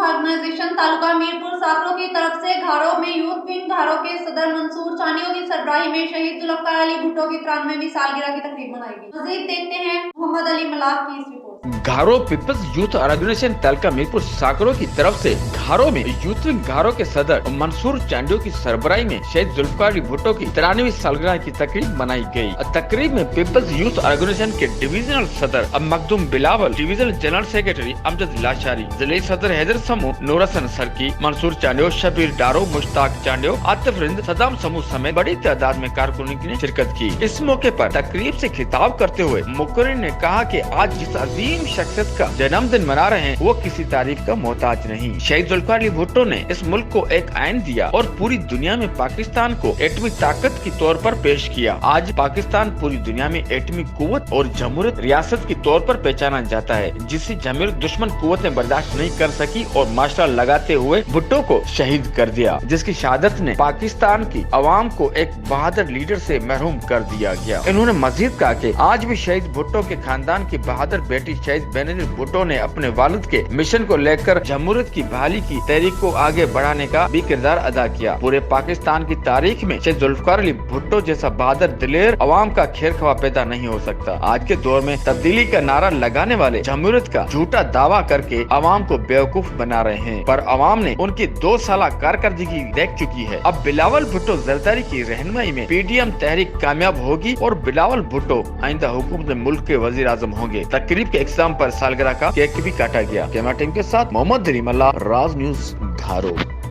Organisation taluka Mirpur Sakro की तरफ से घारो में यूथ विंग घारो के सदर मंसूर चानियों की सरबराही में शहीद जुल्फकार अली भुट्टो की 93वीं सालगिरह की तकरीब मनाई गई। मजीद देखते हैं मोहम्मद अली मलाक की इस report. Gharo people's youth organisation taluka Mirpur Sakro की तरफ से घारो में यूथ विंग घारो के सदर मंसूर चांडियों की सरबराही में शहीद जुल्फकार अली भुट्टो की 93वीं सालगिरह की तकरीब मनाई गई। तकरीब में पीपल्स यूथ ऑर्गेनाइजेशन के डिविजनल सदर Makhdoom Bilawal, divisional general secretary Amjad Lashari, जिले सदर हैदर समूह नूरसन सरकी, मंसूर चांडियो, शबीर डारो, मुश्ताक चांडियो, आतिफ रिंद, सदाम समूह समेत बड़ी तादाद में कारकुनों ने शिरकत की। इस मौके पर तकरीब से खिताब करते हुए मुकर्रिर ने कहा कि आज जिस अजीम शख्सियत का जन्मदिन मना रहे हैं वो किसी तारीफ का मोहताज नहीं। शहीद जुल्फकार अली भुट्टो ने इस मुल्क को एक आइन दिया और पूरी दुनिया में पाकिस्तान को एटमी ताकत के तौर पर पेश किया। आज पाकिस्तान पूरी दुनिया में एटमी कुव्वत और जमहूरियत रियासत के तौर पर पहचाना जाता है, जिसे जमहूरियत दुश्मन कुव्वतें बर्दाश्त नहीं कर सकी और माशरा लगाते हुए भुट्टो को शहीद कर दिया, जिसकी शहादत ने पाकिस्तान की अवाम को एक बहादुर लीडर से महरूम कर दिया गया। इन्होंने मजीद कहा कि आज भी शहीद भुट्टो के खानदान की बहादुर बेटी शहीद बेनजीर भुट्टो ने अपने वालिद के मिशन को लेकर जमहूरियत की बहाली की तहरीक को आगे बढ़ाने का भी किरदार अदा किया। पूरे पाकिस्तान की तारीख में शहीद जुल्फकार अली भुट्टो जैसा बहादुर दिलेर अवाम का खैर ख्वाह पैदा नहीं हो सकता। आज के दौर में तब्दीली का नारा लगाने वाले जमहूरियत का झूठा दावा करके अवाम को बेवकूफ बना रहे हैं, पर अवाम ने उनकी 2 साल कारकर्दगी देख चुकी है। अब बिलावल भुट्टो जरदारी की रहनुमाई में PDM तहरीक कामयाब होगी और बिलावल भुट्टो आइंदा हुकूमत मुल्क के वजीर आजम होंगे। तकरीब के इख्तिताम पर सालगिरह का केक भी काटा गया। कैमरा टीम के साथ मोहम्मद अली मल्लाह, राज न्यूज घारो।